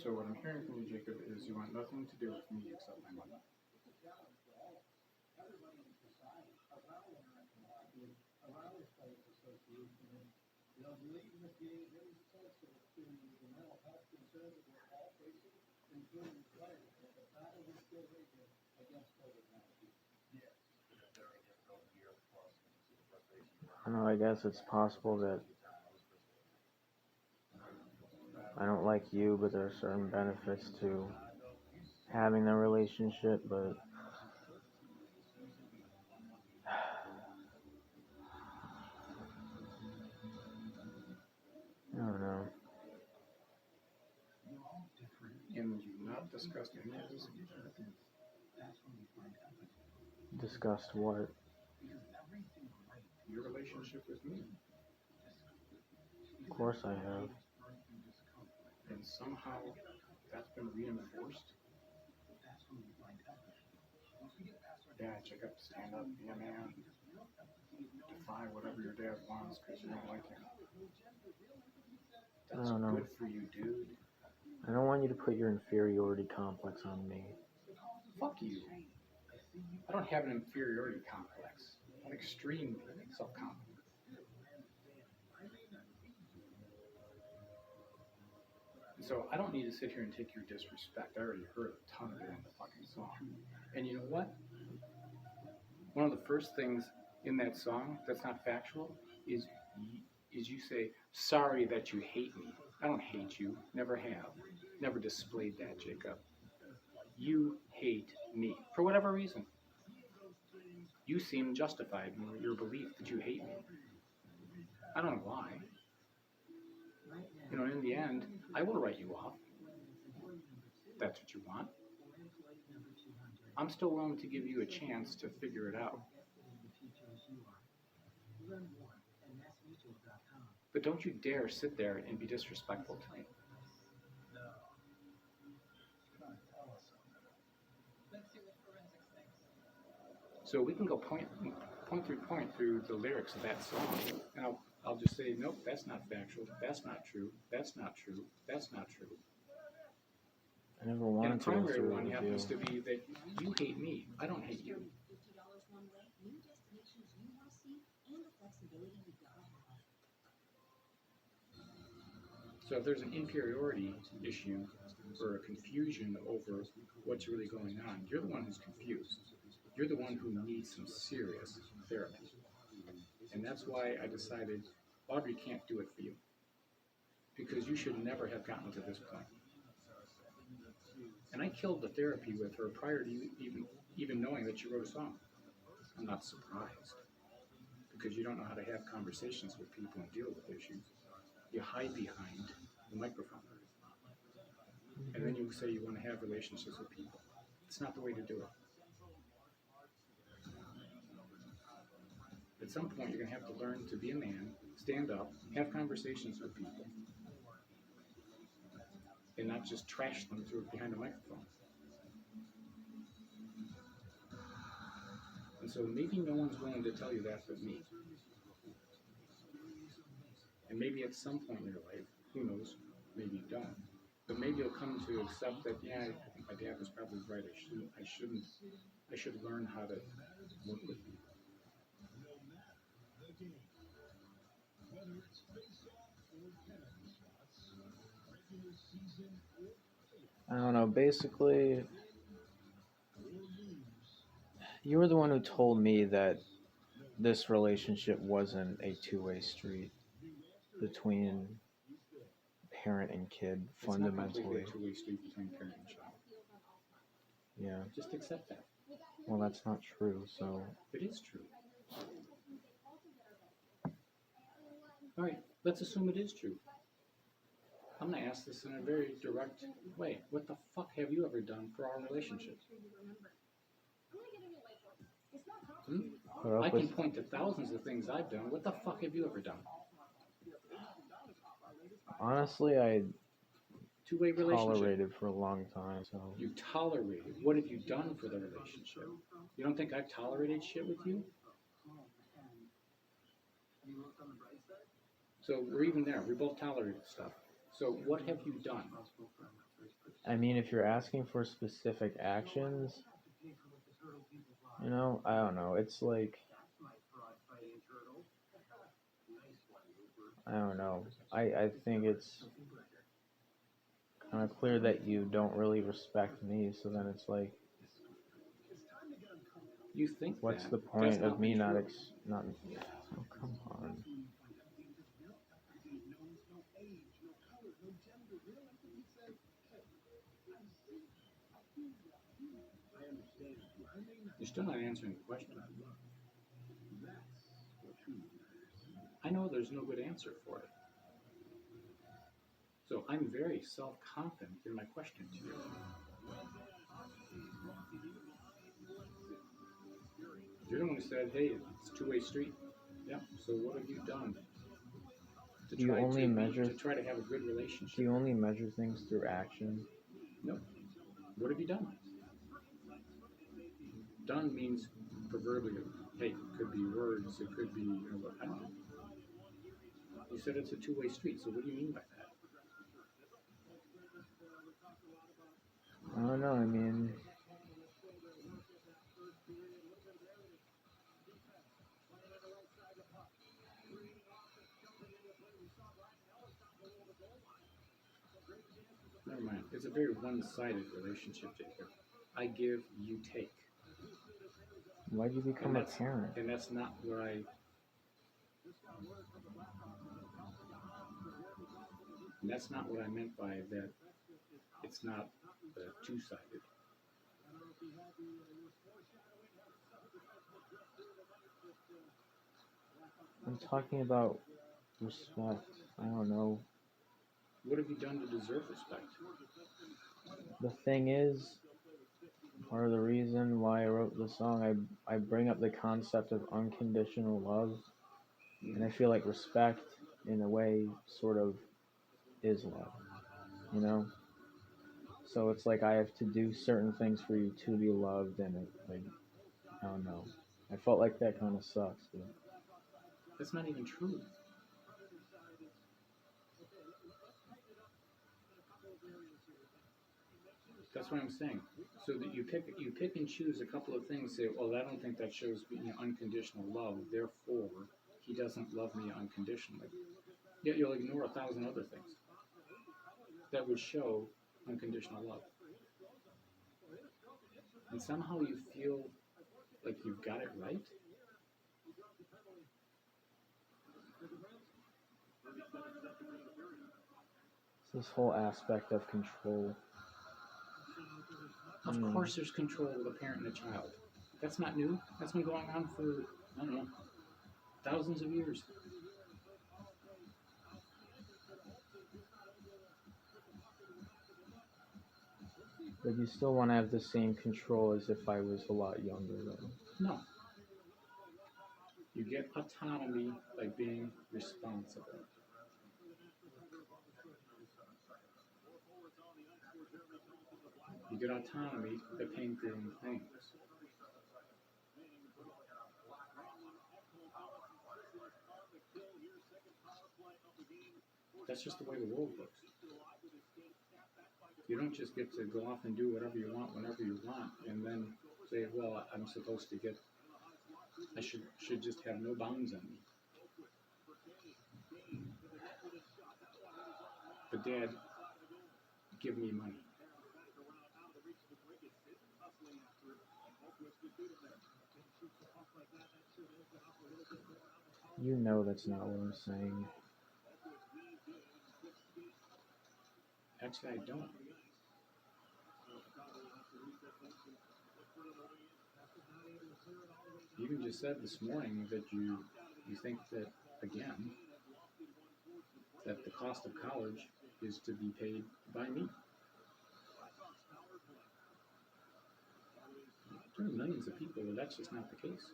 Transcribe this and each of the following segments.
So what I'm hearing from you, Jacob, is you want nothing to do with me except my money. I don't know, I guess it's possible that I don't like you, but there are certain benefits to having the relationship, but I don't know. And you've not discussed any of this in therapy. Discussed what? Your relationship with me. Of course I have. And somehow that's been reinforced. Yeah, Jacob, stand up, be a man. Defy whatever your dad wants because you don't like him. I That's don't know. good for you, dude. I don't want you to put your inferiority complex on me. Fuck you. I don't have an inferiority complex. An extreme self-confidence. So I don't need to sit here and take your disrespect. I already heard a ton of it in the fucking song. And you know what? One of the first things in that song that's not factual is you say, sorry that you hate me. I don't hate you. Never have. Never displayed that, Jacob. You hate me. For whatever reason. You seem justified in your belief that you hate me. I don't know why. You know, in the end, I will write you off. That's what you want. I'm still willing to give you a chance to figure it out. But don't you dare sit there and be disrespectful to me. So we can go point through the lyrics of that song, and I'll just say, nope, that's not factual, that's not true, that's not true, that's not true. I never And wanted the to go primary through one it with happens you. to be that you hate me. I don't hate you. So if there's an inferiority issue or a confusion over what's really going on, you're the one who's confused. You're the one who needs some serious therapy. And that's why I decided Audrey can't do it for you. Because you should never have gotten to this point. And I killed the therapy with her prior to you even knowing that you wrote a song. I'm not surprised. Because you don't know how to have conversations with people and deal with issues. You hide behind the microphone. And then you say you want to have relationships with people. It's not the way to do it. At some point, you're going to have to learn to be a man, stand up, have conversations with people, and not just trash them through behind a microphone. And so maybe no one's willing to tell you that but me. And maybe at some point in your life, who knows, maybe you don't. But maybe you'll come to accept that, yeah, I think my dad was probably right. I should learn how to work with people. I don't know, basically, you were the one who told me that this relationship wasn't a two-way street between parent and kid, fundamentally. It's not completely a two-way street between parent and child. Yeah. Just accept that. Well, that's not true, so... It is true. All right, let's assume it is true. I'm going to ask this in a very direct way. What the fuck have you ever done for our relationship? I can point to thousands of things I've done. What the fuck have you ever done? Honestly, I Two-way relationship. tolerated for a long time, so... You tolerated. What have you done for the relationship? You don't think I've tolerated shit with you? So we're even there. We both tolerated stuff. So what have you done? I mean, if you're asking for specific actions, you know, I don't know. It's like, I don't know. I think it's kind of clear that you don't really respect me, so then it's like, You think what's that. the That's point not of me been not true. not? Oh, come on. You're still not answering the question. I know there's no good answer for it. So I'm very self-confident in my question to you. You're the one who said, hey, it's a two-way street. Yeah. So what have you done to Do you try only to measure? to try to have a good Do relationship? you only measure things through action? No. What have you done? Done means proverbially. Hey, it could be words. It could be, I don't know. You said it's a two-way street. So what do you mean by that? I don't know. I mean, Never mind. It's a very one-sided relationship, Jacob. I give, you take. why'd you become a parent? And that's not what I. And that's not what I meant by that. It's not two-sided. I'm talking about respect. I don't know. What have you done to deserve respect? The thing is, part of the reason why I wrote the song, I bring up the concept of unconditional love, and I feel like respect, in a way, sort of is love, you know? So it's like I have to do certain things for you to be loved, and it, like, I don't know. I felt like that kind of sucks, but That's not even true. That's what I'm saying. So that you pick and choose a couple of things. Say, well, I don't think that shows unconditional love. Therefore, he doesn't love me unconditionally. Yet you'll ignore 1,000 other things that would show unconditional love. And somehow you feel like you've got it right. it's this whole aspect of control. Of course, there's control with a parent and a child. That's not new. That's been going on for, I don't know, thousands of years. But you still want to have the same control as if I was a lot younger, though. No. You get autonomy by being responsible. You get autonomy by paying for your own things. That's just the way the world works. You don't just get to go off and do whatever you want whenever you want and then say, well, I'm supposed to get, I should just have no bounds on me. But Dad, give me money. You know that's not what I'm saying. Actually, I don't. You even just said this morning that you think that, again, that the cost of college is to be paid by me. There are millions of people where that's just not the case.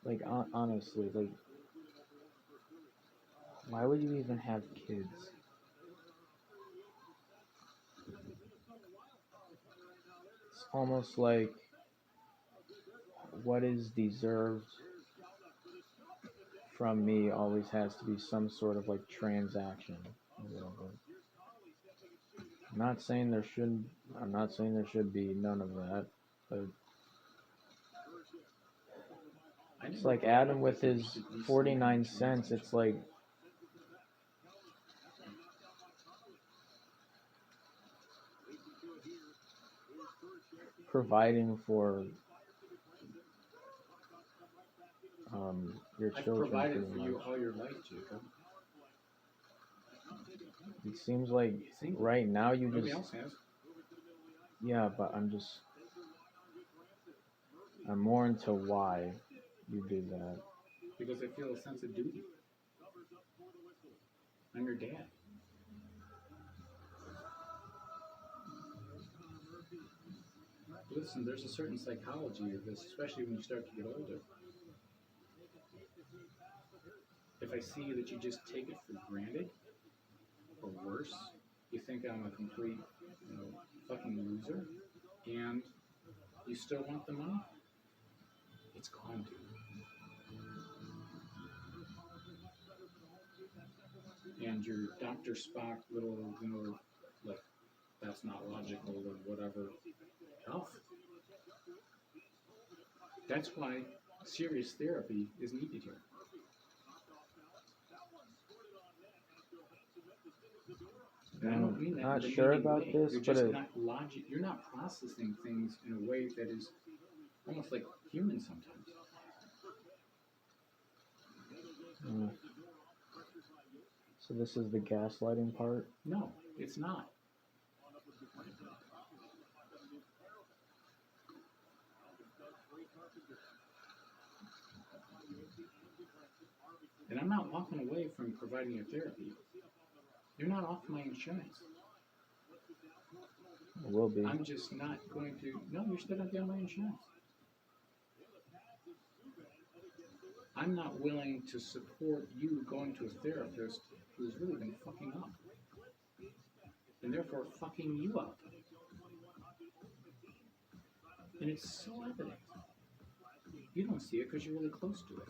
Like, honestly, like, why would you even have kids? It's almost like what is deserved from me always has to be some sort of like transaction or whatever. I'm not saying there should be none of that, but it's like Adam with his 49 cents. It's like providing for your I've children. provided Pretty for you much. all your life, Jacob. It seems like right now you Nobody just else has. yeah, but I'm more into why you do that. Because I feel a sense of duty. I'm your dad. Listen, there's a certain psychology of this, especially when you start to get older. If I see that you just take it for granted, or worse, you think I'm a complete, fucking loser, and you still want the money, it's gone, dude. And your Dr. Spock little, like, that's not logical or whatever, tough. That's why serious therapy is needed here. And I don't mean that Not in a sure demeaning about way. this, You're but just not you're not processing things in a way that is almost like human sometimes. So this is the gaslighting part? No, it's not. And I'm not walking away from providing you therapy. You're not off my insurance. It will be. I'm just not going to. No, you're still going to be on my insurance. I'm not willing to support you going to a therapist who's really been fucking up. And therefore fucking you up. And it's so evident. You don't see it because you're really close to it.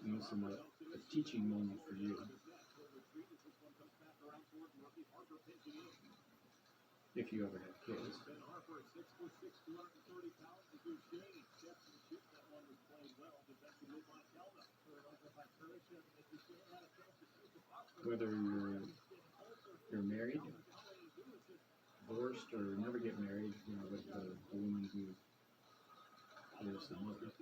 And this is a teaching moment for you. If you ever have kids. Whether you're married, divorced, or never get married, with the woman who is the mother.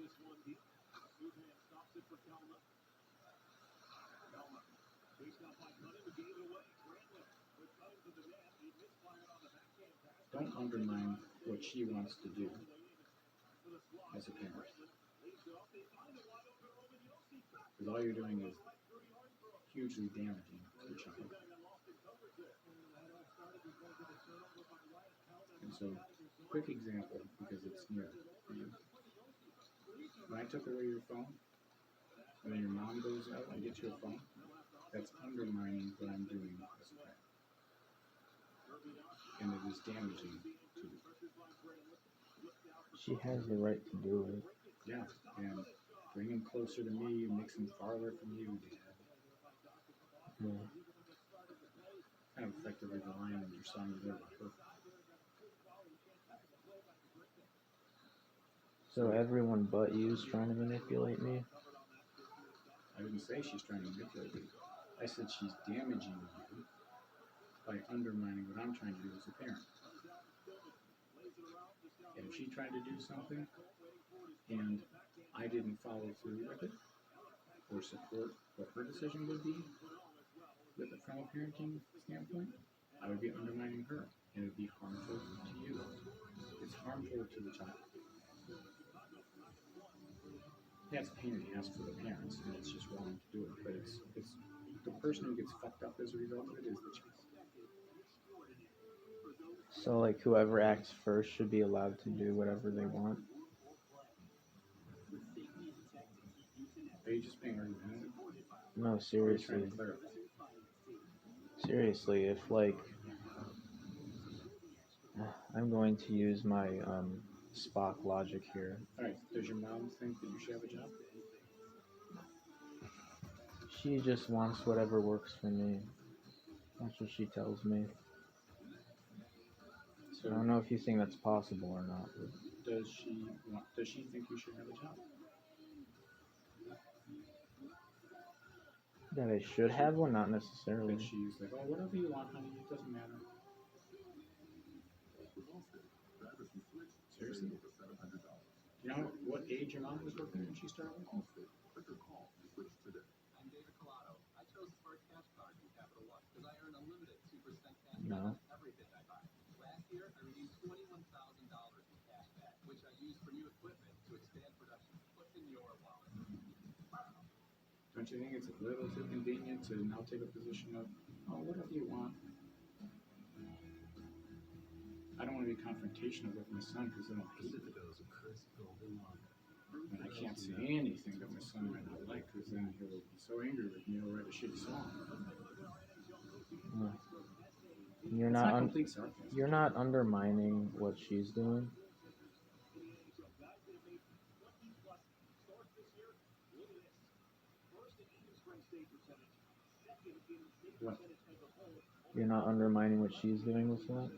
Don't undermine what she wants to do as a parent. Because all you're doing is hugely damaging to the child. And so, quick example, because it's near for you. When I took away your phone, and then your mom goes out and gets your phone, that's undermining what I'm doing as a parent. and it is damaging to you. She has the right to do it. Yeah, and bring him closer to me, makes him farther from you, Dad. Yeah. Kind of effectively relying on your son to live with her. So everyone but you is trying to manipulate me? I didn't say she's trying to manipulate you. I said she's damaging you by undermining what I'm trying to do as a parent. And if she tried to do something and I didn't follow through with it or support what her decision would be from a parenting standpoint, I would be undermining her and it would be harmful to you. It's harmful to the child. Yeah, it's a pain in the ass for the parents and it's just wrong to do it, but it's the person who gets fucked up as a result of it is the child. So like whoever acts first should be allowed to do whatever they want? Are you just being argumentative? No, Or are you seriously. trying to clarify? Seriously, if like I'm going to use my Spock logic here. Alright, does your mom think that you should have a job? She just wants whatever works for me. That's what she tells me. So I don't know if you think that's possible or not. But does she think you should have a job? that I should have one, not That necessarily. she's like, oh, whatever you want, honey, it doesn't matter. Seriously? You know what age your mom was working when she started working? No. Don't you think it's a little too convenient to now take a position of, oh, whatever you want? I don't want to be confrontational with my son because then I'll hate it. And I can't say anything that my son might not like because then he'll be so angry with me he'll write a shitty song. Yeah. You're It's not not complete sarcasm. you're not undermining what she's doing. What? You're not undermining what she's doing with that.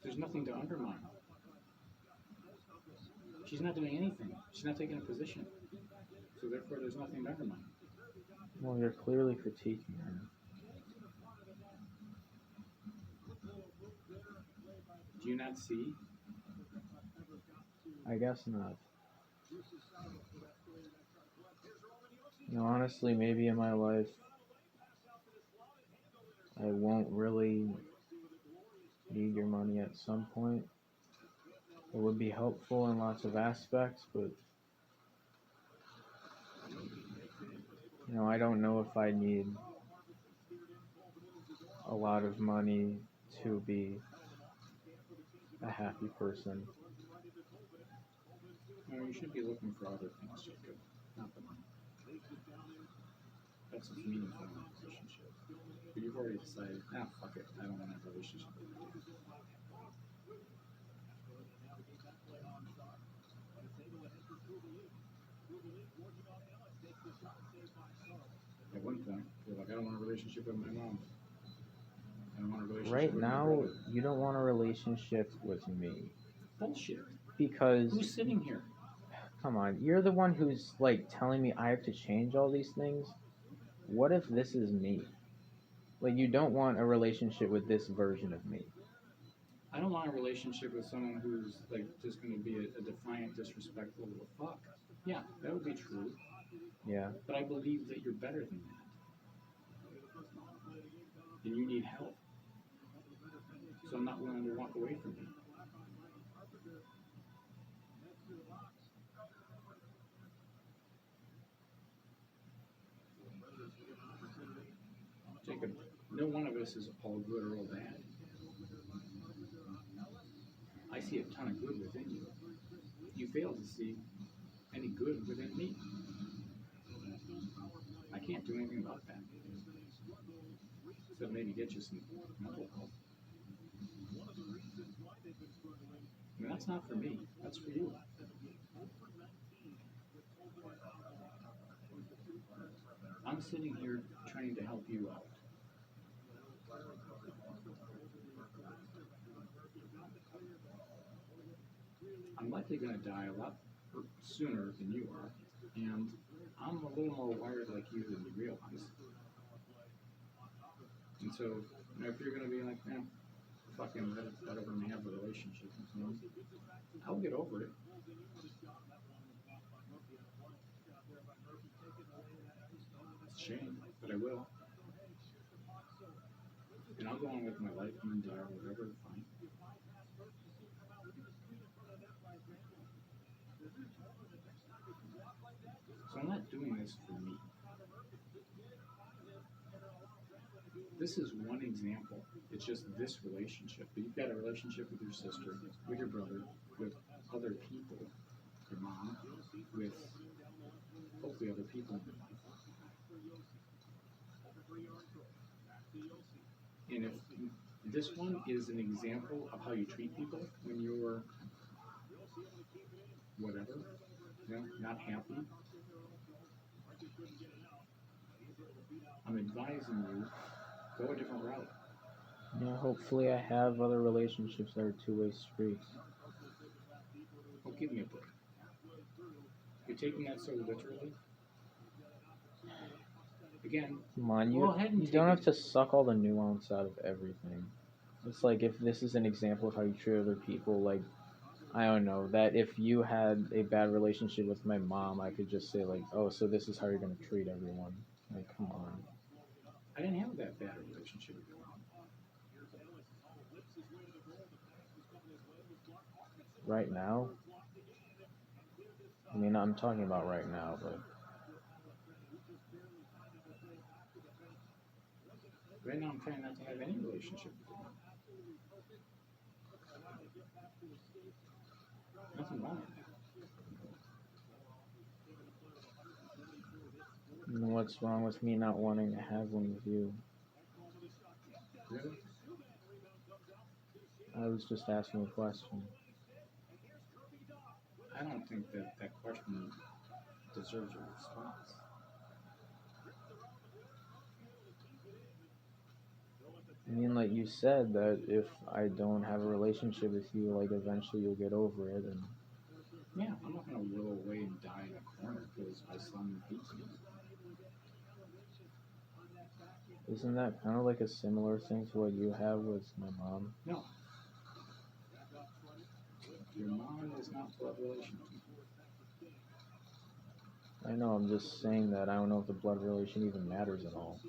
There's nothing to undermine. She's not doing anything. She's not taking a position. So therefore, there's nothing to undermine. Well, you're clearly critiquing her. Do you not see? I guess not. You know, honestly, maybe in my life, I won't really need your money at some point. It would be helpful in lots of aspects, but you know, I don't know if I need a lot of money to be a happy person. No, you should be looking for other things, Jacob, not the money. That's what's meaningful in a relationship. But you've already decided, fuck it, I don't want to have a relationship with you. At one point, you're like, I don't want a relationship with my mom. I don't want a relationship Right with my now, brother. you don't want a relationship with me Bullshit. because, Who's sitting here? come on, you're the one who's like telling me I have to change all these things. What if this is me? Like, you don't want a relationship with this version of me. I don't want a relationship with someone who's like just going to be a defiant, disrespectful little fuck. Yeah, that would be true. Yeah. But I believe that you're better than that. And you need help. So I'm not willing to walk away from you. Jacob, no one of us is all good or all bad. I see a ton of good within you. You fail to see any good within me. I can't do anything about that. So maybe get you some mental health. I mean, that's not for me. That's for you. I'm sitting here trying to help you out. I'm likely going to die a lot sooner than you are, and I'm a little more wired like you than you realize. And so, if you're going to be like, fucking let everyone have a relationship with me, I'll get over it. It's a shame, but I will. And I'll go on with my life and die or whatever, fine. So I'm not doing this for me. This is one example. It's just this relationship. But you've got a relationship with your sister, with your brother, with other people, your mom, with hopefully other people in your life. And if this one is an example of how you treat people when you're whatever, not happy, I'm advising you, go a different route. Yeah, hopefully I have other relationships that are two-way streets. Oh, give me a break. You're taking that so literally? Again, Come on, go ahead and you take don't it. have to suck all the nuance out of everything. It's like if this is an example of how you treat other people, like, I don't know, that if you had a bad relationship with my mom, I could just say like, oh, so this is how you're going to treat everyone. Like, come on. I didn't have that bad a relationship with your mom. Right now? I mean, I'm talking about right now, but... Right now I'm trying not to have any relationship with your mom. Nothing wrong with that. And what's wrong with me not wanting to have one with you? Really? I was just asking a question. I don't think that question deserves a response. I mean, like you said, that if I don't have a relationship with you, like eventually you'll get over it, and Yeah, I'm not going to whirl away and die in a corner because my son hates me. isn't that kind of like a similar thing to what you have with my mom? No. Your mom is not blood relation to me. I know, I'm just saying that I don't know if the blood relation even matters at all.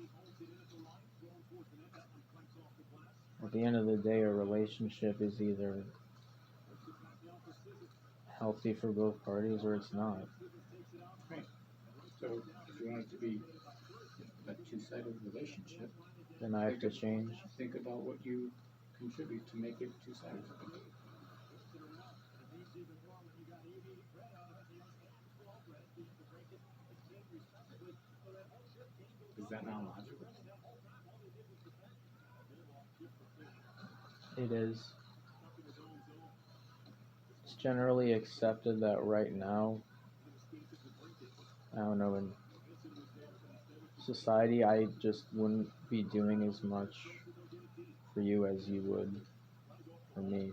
At the end of the day, a relationship is either healthy for both parties or it's not. Right. So if you want it to be a two-sided relationship, Then I have to change. think about what you contribute to make it two-sided. Is that not logical? It is. It's generally accepted that right now, I don't know, in society, I just wouldn't be doing as much for you as you would for me.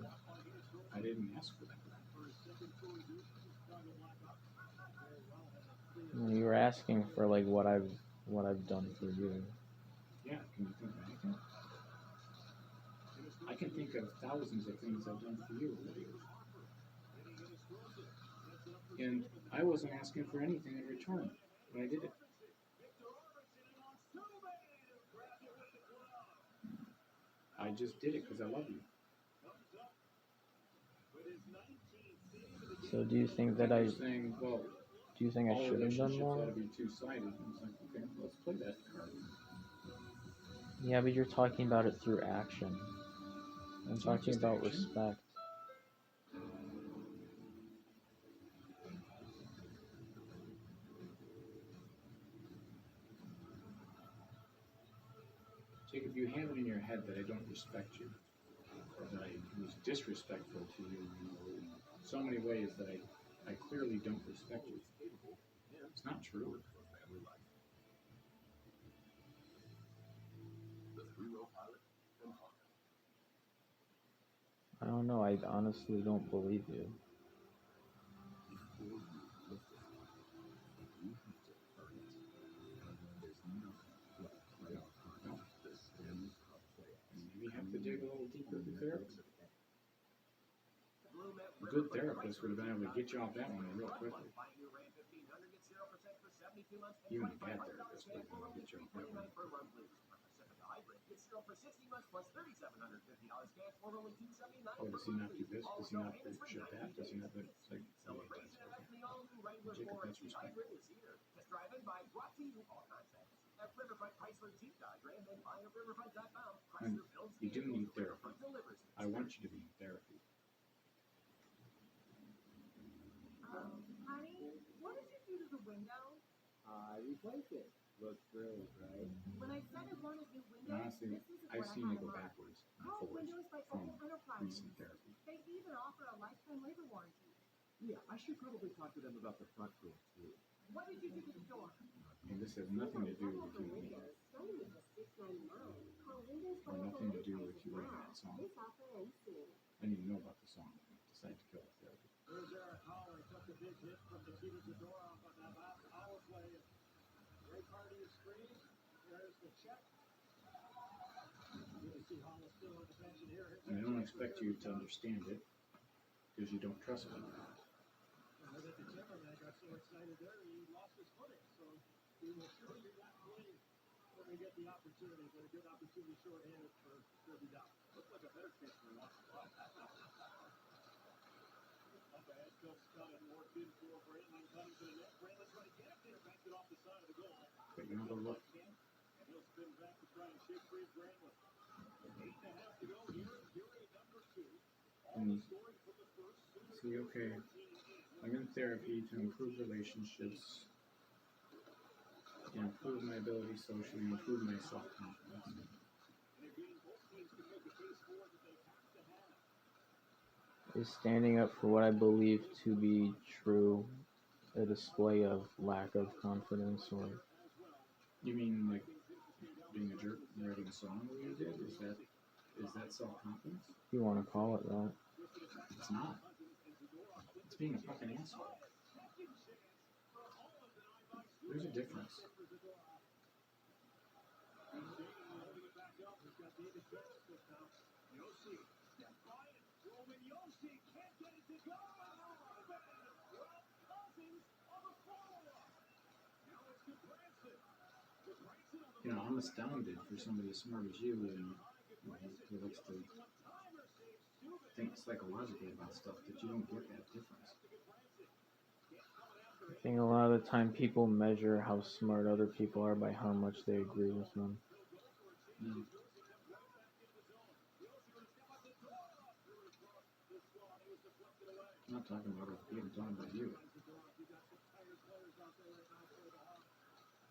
I didn't ask for that. You were asking for like what I've done for you. Yeah, can you think of anything? I can think of thousands of things I've done for you over the years. And I wasn't asking for anything in return when I did it. I just did it because I love you. So do you think that You're saying, well, do you think I all should have done relationships more? ought to be two-sided. And it's like, okay, let's play that card. Yeah, but you're talking about it through action. I'm It's not talking just about action. respect. Jacob, you have it in your head that I don't respect you, or that I was disrespectful to you in so many ways that I clearly don't respect you. It's not true. I don't know. I honestly don't believe you. Maybe you have to dig a little deeper to therapy. A good therapist would have been able to get you off that one real quickly. Even a bad therapist would have been able to get you off that one. Oh, does he not do this? Does he not ship that? Does he not do like Jacob, that's respect. And you do need therapy. I want you to be in therapy. Honey, what did you do to the window? I replaced it. Looks great, right? When I said I wanted new windows, And honestly, this isn't I've what seen I you had go in mind. backwards and Call forwards Windows by from Open Enterprises. recent therapy. They even offer a lifetime labor warranty. Yeah, I should probably talk to them about the front door too. What did you do to the door? And this has nothing to do with you and me, Starting at $6.99. Call Windows by or Open nothing to do with Enterprises you writing now. that song. This offer ends soon. I didn't even know about the song. Decided to kill the therapy. Here's Eric Howard, took a big hit from Nikita Zadorov on that last power play. Great part of your screen. There's the check. Good to see Hollis still on the bench in here. And I don't expect you to understand it because you don't trust me. I know that the cameraman got so excited there, he lost his footing. So we will show you that play when we get the opportunity. But a good opportunity shorthanded for Kirby Dow. Looks like a better pitch for once. Up ahead comes Scott and Ward in for Braylon coming to the net. Braylon trying to get it there, backed it off the side of the goal. But you know the look. And he'll spin back to try and shake free Braylon. 8.5 to go here in period number 2. All the scoring from the first. See, okay, I'm in therapy to improve relationships, to improve my ability socially, improve my self-confidence. And again, both teams can make a case for it that they have to have. Is standing up for what I believe to be true a display of lack of confidence, or You mean like being a jerk and writing a song the way you did? Is that self-confidence? if you want to call it that? It's not. It's being a fucking asshole. There's a difference. You know, I'm astounded for somebody as smart as you and who likes to think psychologically about stuff that you don't get that difference. I think a lot of the time people measure how smart other people are by how much they agree with them. Mm. I'm not talking about other people, I'm talking about you.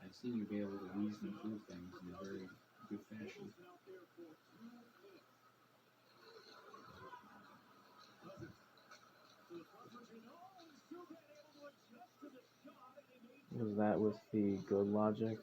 I've seen you be able to reason through things in a very good fashion. Was that with the good logic?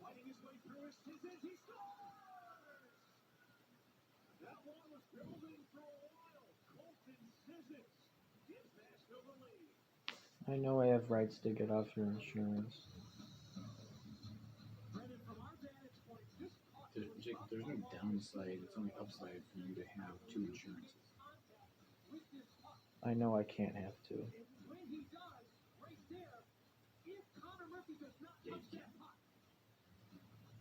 Fighting his way through his scissors, he scores! That one was building for a while. Colton Scissors gives Nashville the lead. I know I have rights to get off your insurance. Brendan, from our vantage point, this puck Jake, there's no downside, it's only upside for you to have two insurances. with this puck, I know I can't have to. and when he does, right there, if Connor Murphy does not Yeah, touch you that puck,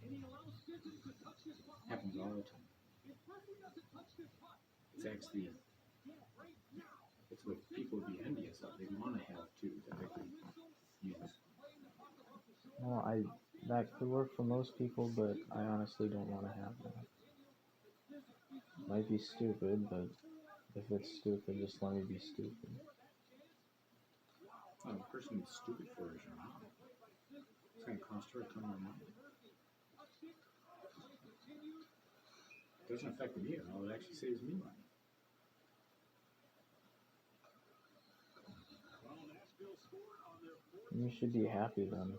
and he allows Scissors to touch this puck right Happens all here, the time. if Murphy doesn't touch this puck, It's actually, yeah, right now, it's what people would be envious of. They want to have two typically. use. Well, that could work for most people, but I honestly don't want to have that. Might be stupid, but if it's stupid, just let me be stupid. Oh, the person who's stupid for is your mom. It's going to cost her a ton of money. It doesn't affect me at all. It actually saves me money. You should be happy then.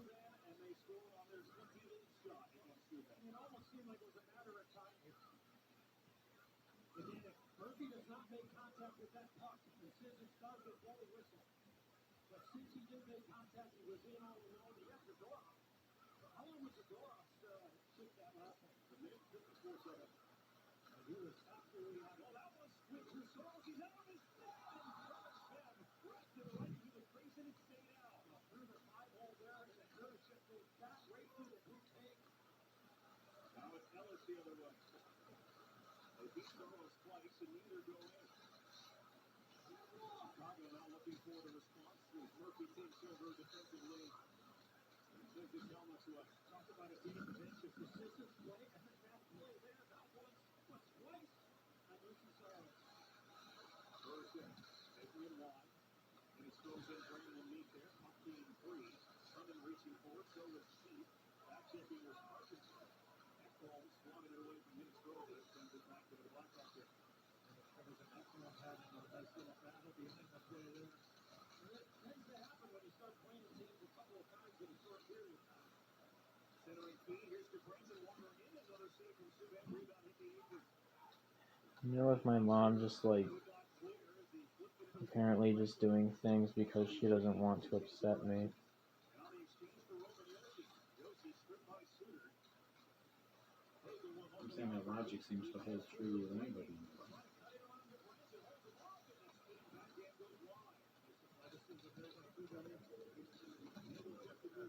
Murphy does not make contact with that puck, and says it's not the blow whistle. But since he did make contact, he was in all alone. He has the door off. How long was the door off shift that last one? A minute, 54 seconds. And he was absolutely on. Oh, that was with Krasovsky. That one is right to the right into the crease, and it stayed out. Through the 5-hole there, and the curve shift goes back right through the blue tank. Now it's Ellis the other way. They beat Soros twice, and neither go in. Chicago now looking for the response. Murphy takes over defensively. And sends his helmet to us. Talk about a team of anxious, persistent play, and then that play there, not once, but twice. And Lucy Soros. Burson, taking it wide. And he throws in Brandon Meek there. Puck being free. Herman reaching for it, so was Sheep. Back checking was Parkinson. Ekholm swatted it away from Minnesota. Sends it back to the Blackhawks here. There was an excellent pass and a nice little battle behind the play there. And it tends to happen when you start playing teams a couple of times in a short period of time. Centering feed, here's to Brandon wandering in. Another save from Subban. Rebound hit the apron. You know, if my mom just like apparently just doing things because she doesn't want to upset me. I'm saying that logic seems to hold true with anybody.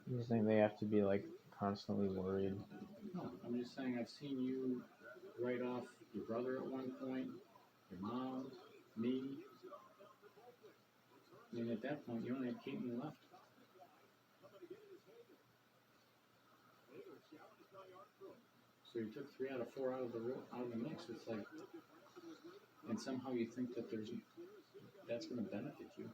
You think they have to be like constantly worried? No, I'm just saying I've seen you write off your brother at one point, your mom, me. And at that point, you only had Caitlin left. So you took 3 out of 4 out of the mix. It's like, and somehow you think that that's going to benefit you.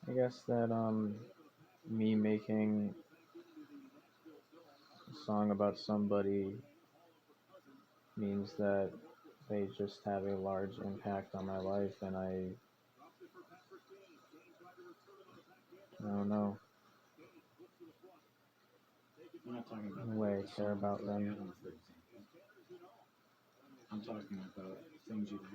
I guess that me making a song about somebody means that they just have a large impact on my life, and I don't know. I'm not talking about In a way, I care about them. Adam, for example. I'm talking about things you've